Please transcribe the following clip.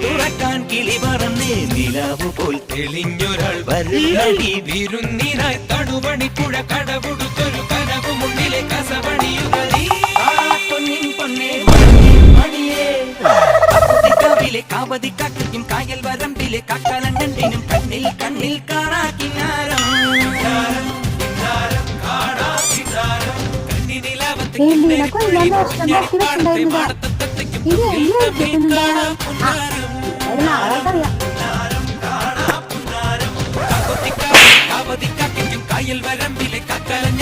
തുറക്കാൻ കിളി പറന്നേ നിലാവു പോൽ തെളിഞ്ഞൊരാൾ വരടി വിരുന്നിനായി തടുവണിപ്പുഴ കടപുടുത്തൊരു കനവു മുന്നിലെ കസവണിയുകളി പൊന്നിൻ പൊന്നേ മണിയേ കവിലെ കാവതി കാക്കയ്ക്കും കായൽ വരമ്പിലെ കാക്കാലണ്ടനും കണ്ണിൽ കണ്ണിൽ കാണാ കിനാരം കായൽ വരമ്പിലെ കാക്കാലൻ